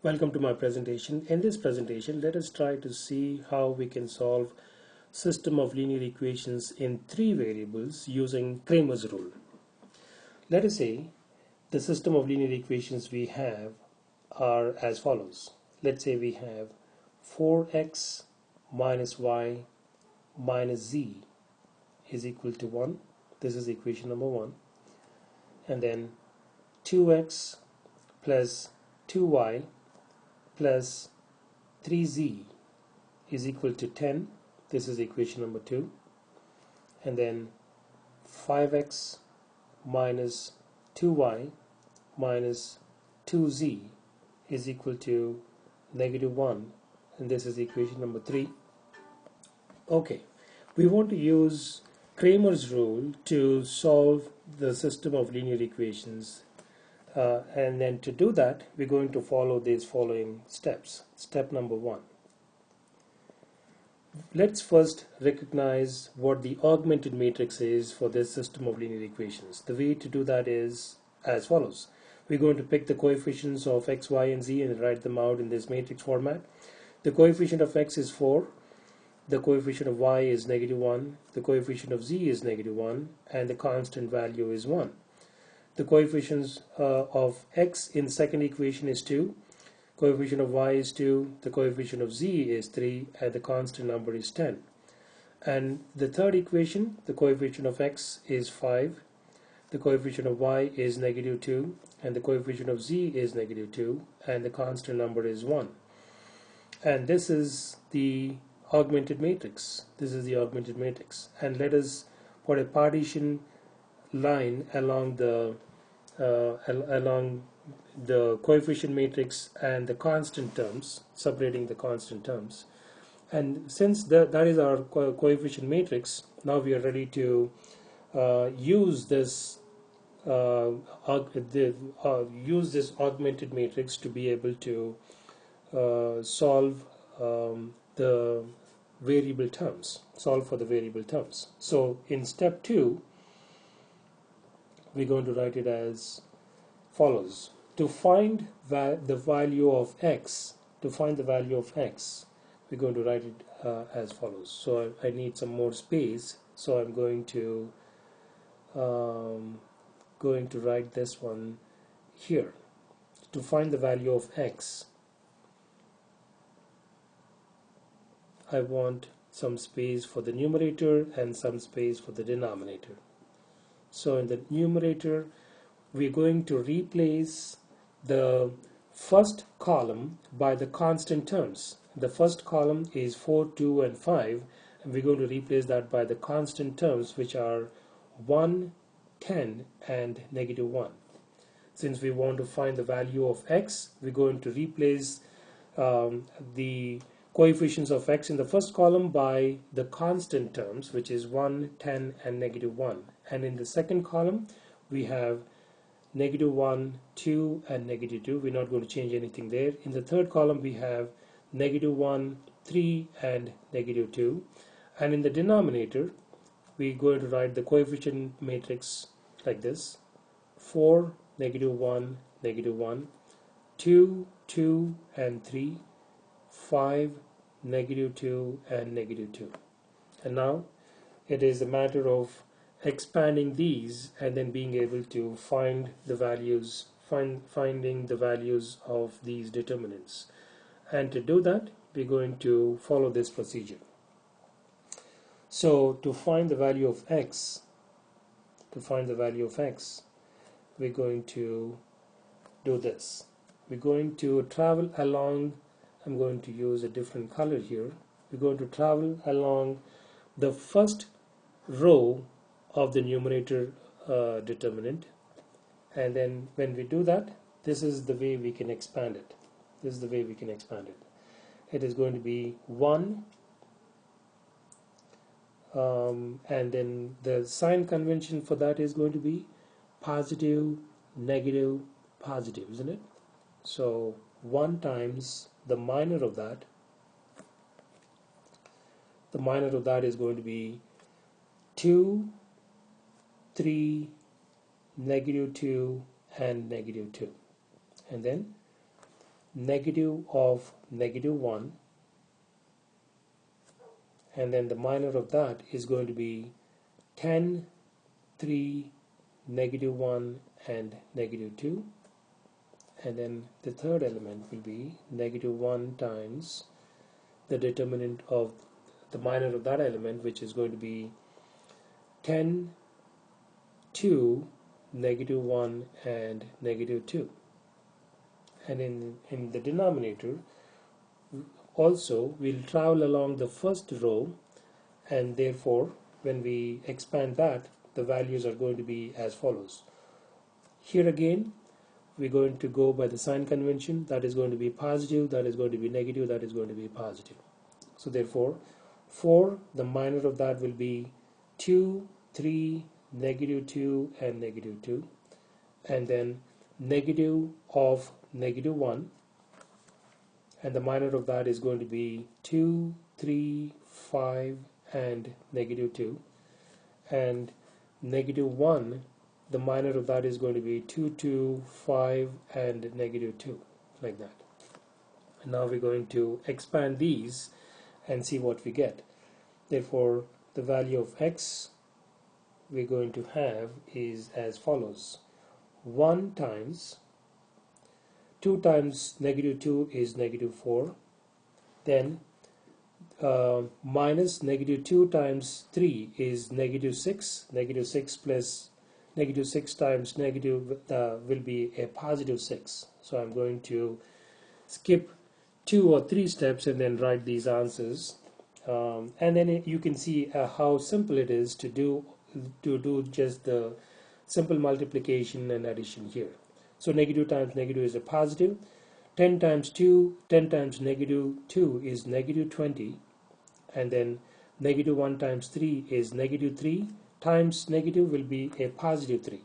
Welcome to my presentation. In this presentation, let us try to see how we can solve system of linear equations in three variables using Cramer's rule. Let us say the system of linear equations we have are as follows. Let's say we have 4x minus y minus z is equal to 1. This is equation number 1. And then 2x plus 2y plus 3z is equal to 10. This is equation number 2. And then 5x minus 2y minus 2z is equal to negative 1. And this is equation number 3. Okay, we want to use Cramer's rule to solve the system of linear equations. And then to do that, we're going to follow these following steps. Step number 1. Let's first recognize what the augmented matrix is for this system of linear equations. The way to do that is as follows. We're going to pick the coefficients of x, y, and z and write them out in this matrix format. The coefficient of x is 4. The coefficient of y is negative 1. The coefficient of z is negative 1. And the constant value is 1. The coefficients of x in second equation is 2, coefficient of y is 2, the coefficient of z is 3, and the constant number is 10. And the third equation, the coefficient of x is 5, the coefficient of y is negative 2, and the coefficient of z is negative 2, and the constant number is 1. And this is the augmented matrix. This is the augmented matrix. And let us put a partition line along the coefficient matrix and the constant terms, separating the constant terms. And since that is our coefficient matrix, now we are ready to use this augmented matrix to be able to solve the variable terms, solve for the variable terms. So in step 2, we're going to write it as follows. To find the value of x, we're going to write it as follows. So I need some more space. So I'm going to write this one here. To find the value of x, I want some space for the numerator and some space for the denominator. So in the numerator, we're going to replace the first column by the constant terms. The first column is 4, 2, and 5, and we're going to replace that by the constant terms, which are 1, 10, and negative 1. Since we want to find the value of x, we're going to replace the coefficients of x in the first column by the constant terms, which is 1, 10, and negative 1. And in the second column, we have negative 1, 2, and negative 2. We're not going to change anything there. In the third column, we have negative 1, 3, and negative 2. And in the denominator, we're going to write the coefficient matrix like this: 4, negative 1, negative 1, 2, 2, and 3, 5, negative 2, and negative 2. And now it is a matter of expanding these and then being able to find the values, finding the values of these determinants. And to do that, we're going to follow this procedure. So to find the value of x, we're going to do this. We're going to travel along, I'm going to use a different color here. We're going to travel along the first row of the numerator determinant, and then when we do that, this is the way we can expand it. It is going to be 1, and then the sign convention for that is going to be positive, negative, positive, isn't it? So 1 times the minor of that is going to be 2, 3, negative 2, and negative 2. And then negative of -1, and then the minor of that is going to be 10, 3, -1, and -2. And then the third element will be -1 times the determinant of the minor of that element, which is going to be 10, 2, -1, and -2. And in the denominator also we'll travel along the first row, and therefore when we expand that, the values are going to be as follows. Here again we're going to go by the sign convention. That is going to be positive, that is going to be negative, that is going to be positive. So therefore 4, the minor of that will be 2, 3, -2, and -2, and then negative of -1, and the minor of that is going to be 2, 3, 5, and -2, and -1, the minor of that is going to be 2, 2, 5, and -2, like that. And now we're going to expand these and see what we get. Therefore the value of x we're going to have is as follows. 1 times 2 times -2 is -4, then minus -2 times 3 is -6, -6 plus -6 times negative will be a +6. So I'm going to skip 2 or 3 steps and then write these answers, and then you can see how simple it is to do just the simple multiplication and addition here. So negative times negative is a positive. 10 times 2, 10 times -2 is -20, and then -1 times 3 is -3, times negative will be a +3,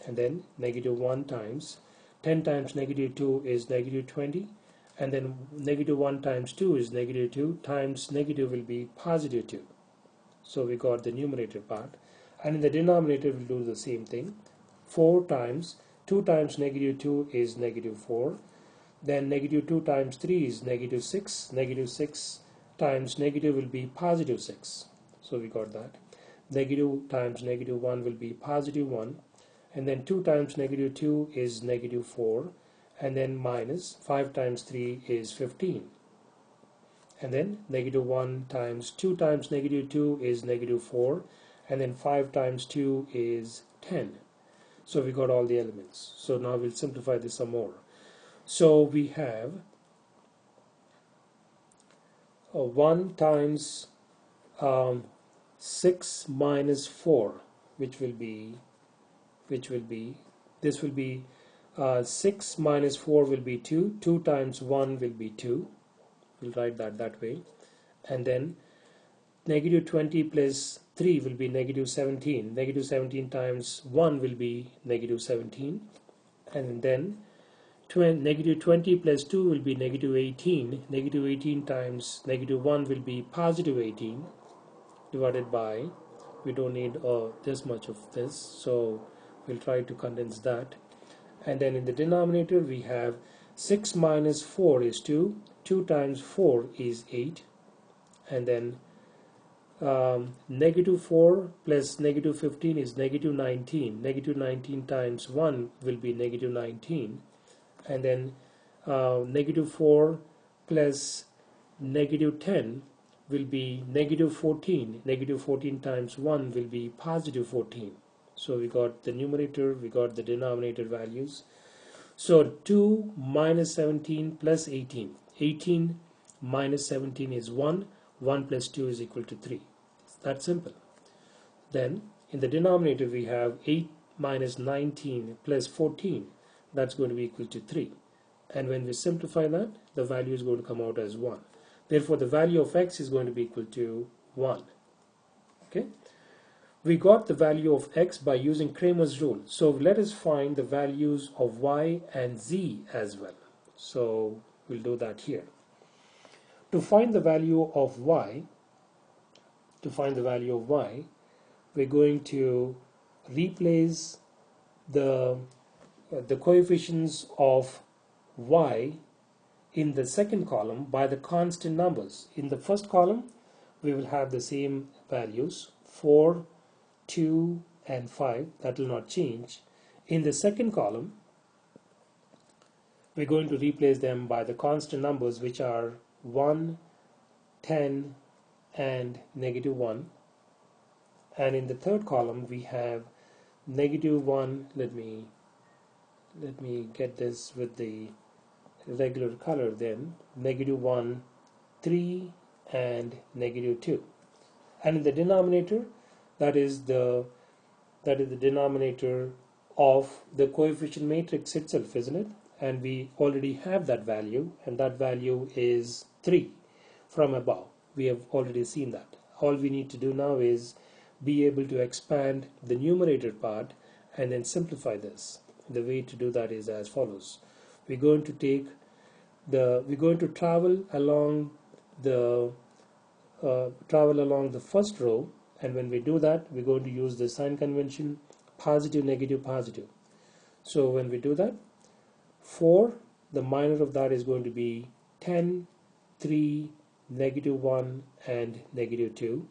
and then -1 times 10 times -2 is -20, and then -1 times 2 is -2, times negative will be +2. So we got the numerator part, and in the denominator we'll do the same thing. 4 times 2 times -2 is -4, then -2 times 3 is -6, -6 times negative will be +6. So we got that. Negative times -1 will be +1, and then 2 times -2 is -4, and then minus 5 times 3 is 15, and then -1 times 2 times -2 is -4, and then 5 times 2 is 10. So we got all the elements. So now we'll simplify this some more. So we have 1 times 6 minus 4, which will be this will be 6 minus 4 will be 2. 2 times 1 will be 2. We'll write that way. And then -20 plus 3 will be -17. -17 times 1 will be -17. And then -20 plus 2 will be -18. -18 times -1 will be +18, divided by, we don't need this much of this, so we'll try to condense that. And then in the denominator we have 6 minus 4 is 2. 2 times 4 is 8. And then -4 plus -15 is -19. -19 times 1 will be -19. And then -4 plus -10 will be -14. -14 times 1 will be +14. So we got the numerator, we got the denominator values. So 2 minus 17 plus 18. 18 minus 17 is 1. 1 plus 2 is equal to 3. It's that simple. Then in the denominator we have 8 minus 19 plus 14. That's going to be equal to 3. And when we simplify that, the value is going to come out as 1. Therefore the value of x is going to be equal to 1. Okay? We got the value of x by using Cramer's rule. So let us find the values of y and z as well. So we'll do that here. To find the value of y, we're going to replace the coefficients of y in the second column by the constant numbers. In the first column, we will have the same values, 4, 2, and 5. That will not change. In the second column, we're going to replace them by the constant numbers, which are 1, 10, and -1. And in the third column, we have -1. Let me get this with the regular color then. -1, 3, and -2. And in the denominator, that is the denominator of the coefficient matrix itself, isn't it? And we already have that value, and that value is 3 from above. We have already seen that. All we need to do now is be able to expand the numerator part and then simplify this. The way to do that is as follows. We're going to travel along the first row, and when we do that, we're going to use the sign convention positive, negative, positive. So when we do that, 4, the minor of that is going to be 10, 3, -1, and -2.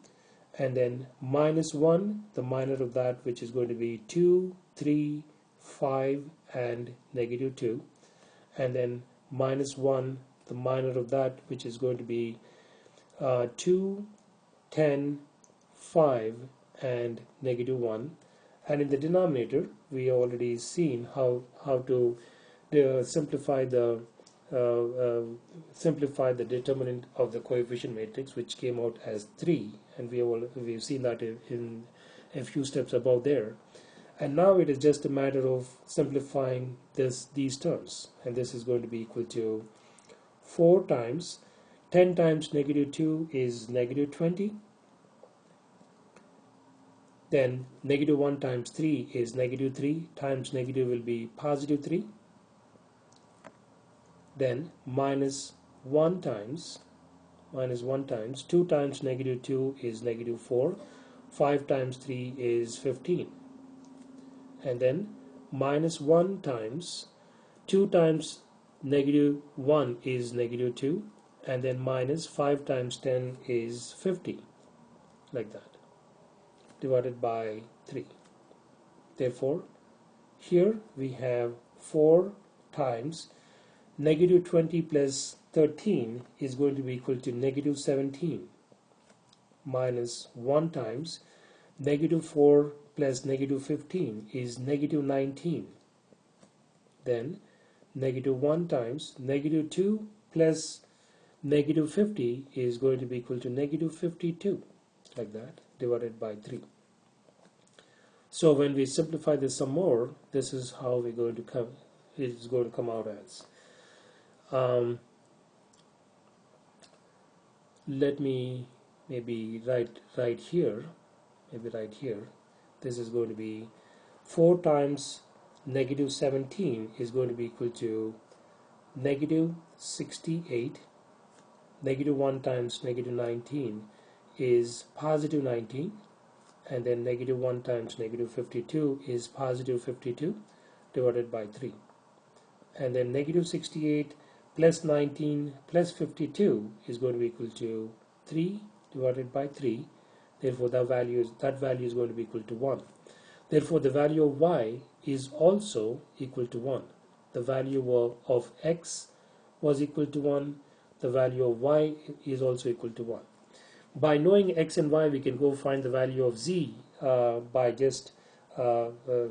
And then -1, the minor of that, which is going to be 2, 3, 5, and -2. And then -1, the minor of that, which is going to be 2, 10, 5, and -1. And in the denominator, we already seen how to simplify the determinant of the coefficient matrix, which came out as 3, and we've seen that in a few steps above there. And now it is just a matter of simplifying these terms, and this is going to be equal to 4 times 10 times -2 is -20. Then -1 times 3 is -3 times negative will be +3. Then -1 times 2 times -2 is -4. 5 times 3 is 15. And then -1 times 2 times -1 is -2. And then -5 times 10 is 50, like that, divided by 3. Therefore, here we have 4 times -20 plus 13 is going to be equal to -17, minus 1 times -4 plus -15 is -19. Then -1 times -2 plus -50 is going to be equal to -52, like that, divided by 3. So when we simplify this some more, this is how we're going to come. It's going to come out as. Let me maybe write here. This is going to be 4 times -17 is going to be equal to -68. -1 times -19 is +19, and then -1 times -52 is +52, divided by 3. And then -68 plus 19 plus 52 is going to be equal to 3 divided by 3. Therefore that value is going to be equal to 1. Therefore the value of y is also equal to 1. The value of x was equal to 1. The value of y is also equal to 1. By knowing x and y, we can go find the value of z by just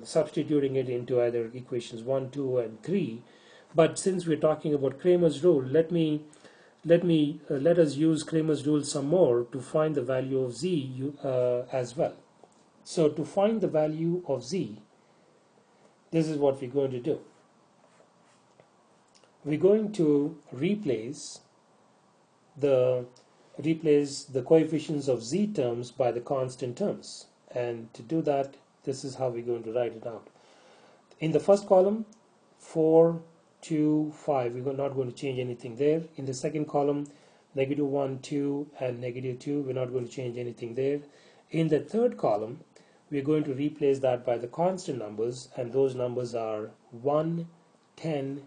substituting it into either equations 1, 2, and 3. But since we're talking about Cramer's rule, let us use Cramer's rule some more to find the value of z as well. So to find the value of z, this is what we're going to do. We're going to replace the coefficients of z terms by the constant terms, and to do that, this is how we're going to write it out. In the first column, 4, 2, 5, we're not going to change anything there. In the second column, -1, 2, and -2, we're not going to change anything there. In the third column, we're going to replace that by the constant numbers, and those numbers are 1, 10,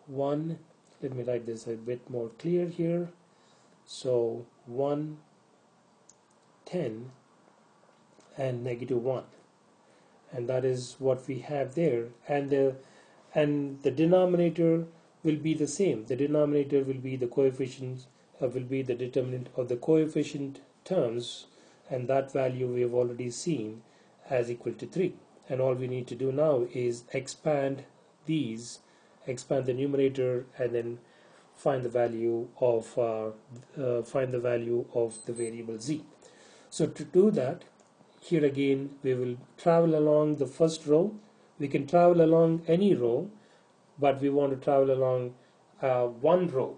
1, let me write this a bit more clear here. So 1, 10, and -1, and that is what we have there. And the denominator will be the same. The denominator will be the coefficient, will be the determinant of the coefficient terms, and that value we have already seen as equal to 3. And all we need to do now is expand the numerator, and then find the value of the variable z. So to do that, here again we will travel along the first row. We can travel along any row, but we want to travel along one row,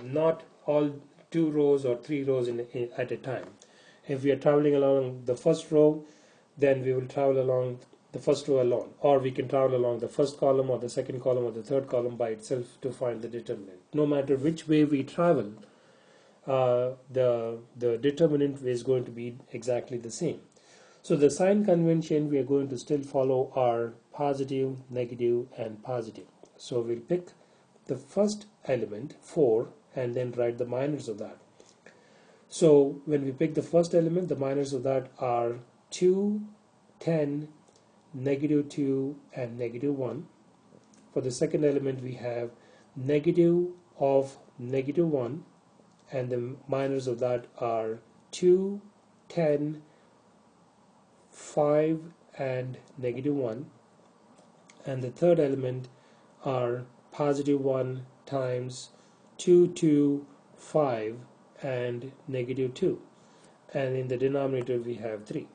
not all 2 rows or 3 rows at a time. If we are traveling along the first row, then we will travel along the first row alone, or we can travel along the first column or the second column or the third column by itself to find the determinant. No matter which way we travel, the determinant is going to be exactly the same. So the sign convention we are going to still follow are positive, negative, and positive. So we'll pick the first element 4 and then write the minors of that. So when we pick the first element, the minors of that are 2, 10, -2, and -1. For the second element we have negative of -1, and the minors of that are 2, 10, 5, and -1. And the third element are +1 times 2, 2, 5, and -2. And in the denominator we have 3.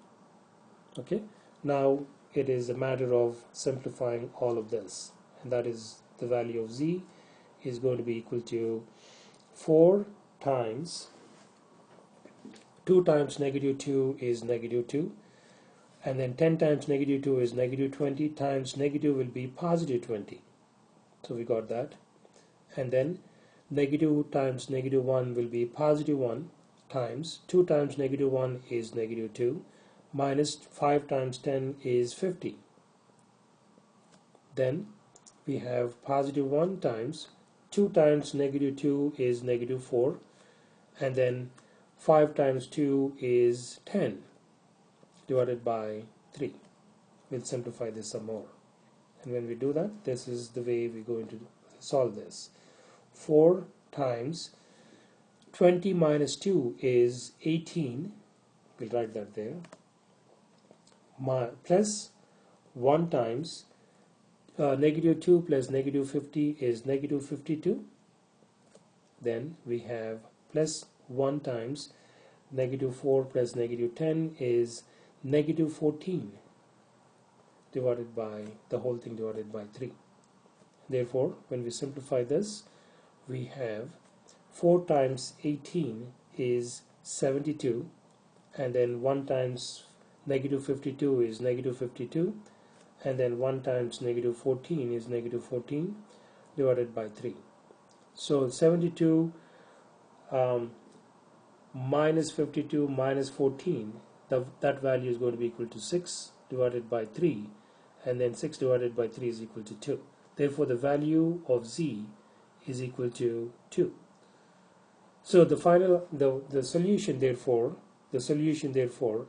Okay, now it is a matter of simplifying all of this, and that is the value of z is going to be equal to 4 times 2 times -2 is -2, and then 10 times -2 is -20, times negative will be +20. So we got that. And then negative times -1 will be +1, times 2 times -1 is -2, minus 5 times 10 is 50. Then we have +1 times 2 times -2 is -4, and then 5 times 2 is 10 divided by 3. We'll simplify this some more, and when we do that, this is the way we're going to solve this. 4 times 20 minus 2 is 18. We'll write that there. Plus 1 times -2 plus -50 is -52. Then we have plus 1 times -4 plus -10 is -14 divided by the whole thing divided by 3. Therefore, when we simplify this, we have 4 times 18 is 72, and then 1 times -52 is -52, and then 1 times -14 is -14 divided by 3. So 72 minus 52 minus 14, that value is going to be equal to 6 divided by 3, and then 6 divided by 3 is equal to 2. Therefore, the value of z is equal to 2. So the solution therefore,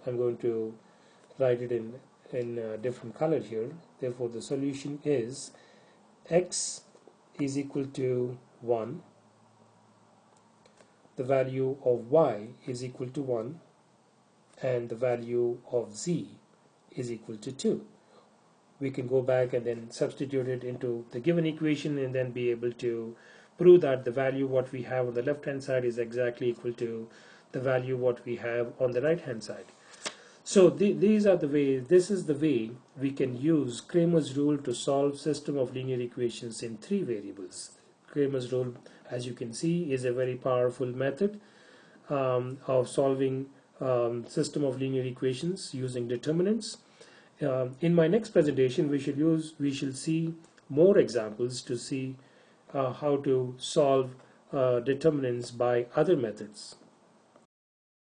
I'm going to write it in a different color here. Therefore, the solution is x is equal to 1, the value of y is equal to 1, and the value of z is equal to 2. We can go back and then substitute it into the given equation and then be able to prove that the value what we have on the left hand side is exactly equal to the value what we have on the right hand side. So these are the ways, this is the way we can use Cramer's rule to solve system of linear equations in 3 variables. Cramer's rule, as you can see, is a very powerful method of solving system of linear equations using determinants. In my next presentation, we shall see more examples to see how to solve determinants by other methods.